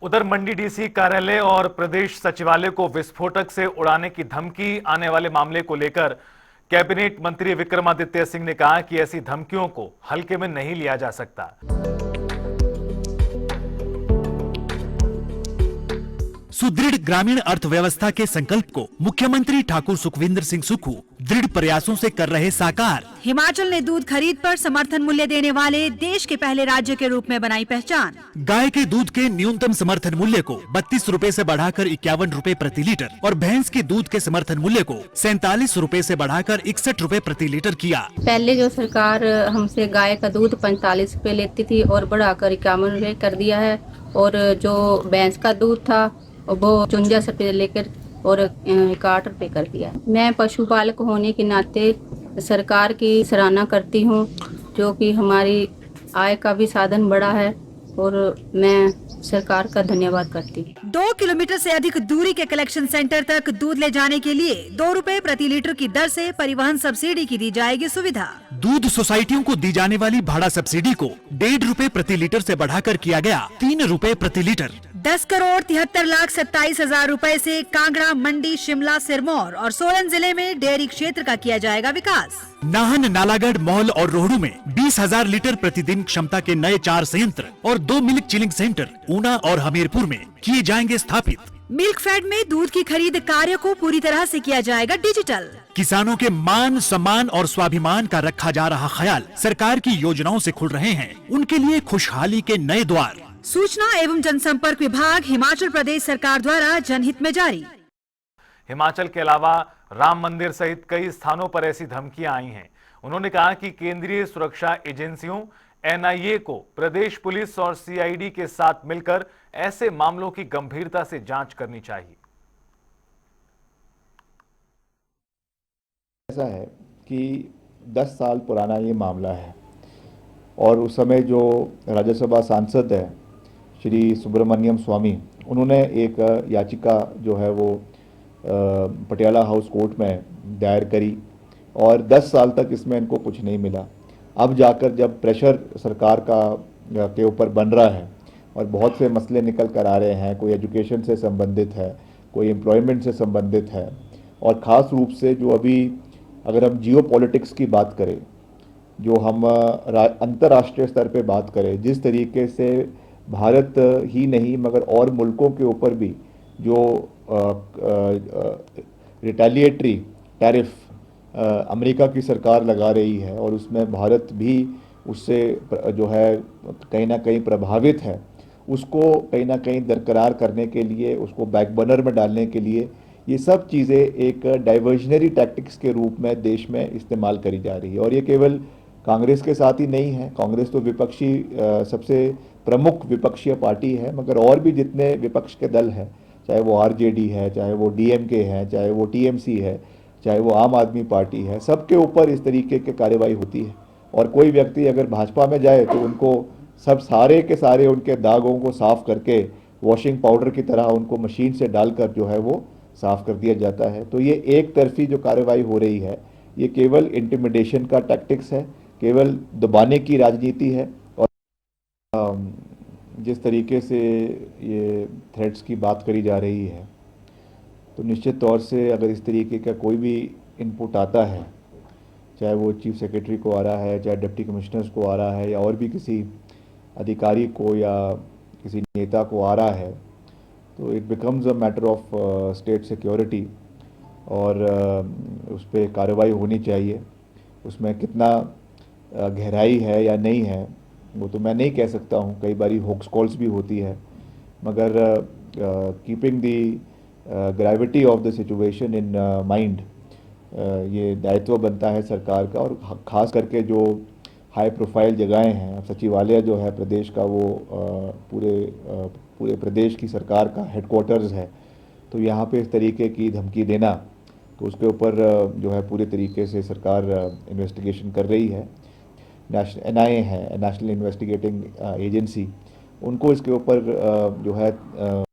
उधर मंडी डीसी कार्यालय और प्रदेश सचिवालय को विस्फोटक से उड़ाने की धमकी आने वाले मामले को लेकर कैबिनेट मंत्री विक्रमादित्य सिंह ने कहा कि ऐसी धमकियों को हल्के में नहीं लिया जा सकता। सुदृढ़ ग्रामीण अर्थव्यवस्था के संकल्प को मुख्यमंत्री ठाकुर सुखविंदर सिंह सुक्खू दृढ़ प्रयासों से कर रहे साकार। हिमाचल ने दूध खरीद पर समर्थन मूल्य देने वाले देश के पहले राज्य के रूप में बनाई पहचान। गाय के दूध के न्यूनतम समर्थन मूल्य को 32 रुपए से बढ़ाकर 51 रुपए प्रति लीटर और भैंस के दूध के समर्थन मूल्य को 47 रुपए से बढ़ाकर 61 रुपए प्रति लीटर किया। पहले जो सरकार हमसे गाय का दूध 45 रुपए लेती थी और बढ़ाकर 51 रुपए कर दिया है, और जो भैंस का दूध था वो 54 रुपए लेकर और 61 रुपए कर दिया। मैं पशुपालक होने के नाते सरकार की सराहना करती हूँ, जो कि हमारी आय का भी साधन बड़ा है, और मैं सरकार का धन्यवाद करती हूँ। 2 किलोमीटर से अधिक दूरी के कलेक्शन सेंटर तक दूध ले जाने के लिए 2 रुपए प्रति लीटर की दर से परिवहन सब्सिडी की दी जाएगी सुविधा। दूध सोसाइटियों को दी जाने वाली भाड़ा सब्सिडी को 1.5 रुपए प्रति लीटर से बढ़ाकर किया गया 3 रुपए प्रति लीटर। 10,73,27,000 रुपए से कांगड़ा, मंडी, शिमला, सिरमौर और सोलन जिले में डेयरी क्षेत्र का किया जाएगा विकास। नाहन, नालागढ़, मौल और रोहडू में 20,000 लीटर प्रतिदिन क्षमता के नए 4 संयंत्र और 2 मिल्क चिलिंग सेंटर ऊना और हमीरपुर में किए जाएंगे स्थापित। मिल्क फेड में दूध की खरीद कार्य को पूरी तरह से किया जाएगा डिजिटल। किसानों के मान, सम्मान और स्वाभिमान का रखा जा रहा ख्याल सरकार की योजनाओं से खुल रहे हैं, उनके लिए खुशहाली के नए द्वार। सूचना एवं जनसंपर्क विभाग हिमाचल प्रदेश सरकार द्वारा जनहित में जारी। हिमाचल के अलावा राम मंदिर सहित कई स्थानों पर ऐसी धमकियां आई हैं। उन्होंने कहा कि केंद्रीय सुरक्षा एजेंसियों एनआईए को प्रदेश पुलिस और सीआईडी के साथ मिलकर ऐसे मामलों की गंभीरता से जांच करनी चाहिए। ऐसा है कि 10 साल पुराना ये मामला है, और उस समय जो राज्यसभा सांसद है श्री सुब्रमण्यम स्वामी, उन्होंने एक याचिका जो है वो पटियाला हाउस कोर्ट में दायर करी, और 10 साल तक इसमें इनको कुछ नहीं मिला। अब जाकर जब प्रेशर सरकार के ऊपर बन रहा है और बहुत से मसले निकल कर आ रहे हैं, कोई एजुकेशन से संबंधित है, कोई एम्प्लॉयमेंट से संबंधित है, और ख़ास रूप से जो अभी अगर हम जियो पॉलिटिक्स की बात करें, जो हम अंतर्राष्ट्रीय स्तर पे बात करें, जिस तरीके से भारत ही नहीं मगर और मुल्कों के ऊपर भी जो रिटेलिएटरी टैरिफ अमेरिका की सरकार लगा रही है, और उसमें भारत भी उससे जो है कहीं ना कहीं प्रभावित है, उसको कहीं ना कहीं दरकरार करने के लिए, उसको बैक बर्नर में डालने के लिए ये सब चीज़ें एक डाइवर्जनरी टैक्टिक्स के रूप में देश में इस्तेमाल करी जा रही है। और ये केवल कांग्रेस के साथ ही नहीं है, कांग्रेस तो विपक्षी सबसे प्रमुख विपक्षीय पार्टी है, मगर और भी जितने विपक्ष के दल हैं, चाहे वो आरजेडी है, चाहे वो डीएमके है, चाहे वो टीएमसी है, चाहे वो आम आदमी पार्टी है, सबके ऊपर इस तरीके की कार्रवाई होती है। और कोई व्यक्ति अगर भाजपा में जाए तो उनको सब सारे के सारे उनके दागों को साफ करके वॉशिंग पाउडर की तरह उनको मशीन से डालकर जो है वो साफ कर दिया जाता है। तो ये एक तरफी जो कार्रवाई हो रही है, ये केवल इंटिमिडेशन का टैक्टिक्स है, केवल दबाने की राजनीति है। और जिस तरीके से ये थ्रेट्स की बात करी जा रही है, तो निश्चित तौर से अगर इस तरीके का कोई भी इनपुट आता है, चाहे वो चीफ सेक्रेटरी को आ रहा है, चाहे डिप्टी कमिश्नर्स को आ रहा है, या और भी किसी अधिकारी को या किसी नेता को आ रहा है, तो it becomes a matter of state security, और उस पर कार्रवाई होनी चाहिए। उसमें कितना गहराई है या नहीं है वो तो मैं नहीं कह सकता हूँ, कई बारी होक्स कॉल्स भी होती है, मगर keeping the gravity of the situation in mind, ये दायित्व बनता है सरकार का। और ख़ास करके जो हाई प्रोफाइल जगहें हैं, सचिवालय जो है प्रदेश का, वो पूरे प्रदेश की सरकार का हेडक्वार्टर्स है, तो यहाँ पे इस तरीके की धमकी देना, तो उसके ऊपर जो है पूरे तरीके से सरकार इन्वेस्टिगेशन कर रही है। एनआईए है, नेशनल इन्वेस्टिगेटिंग एजेंसी, उनको इसके ऊपर जो है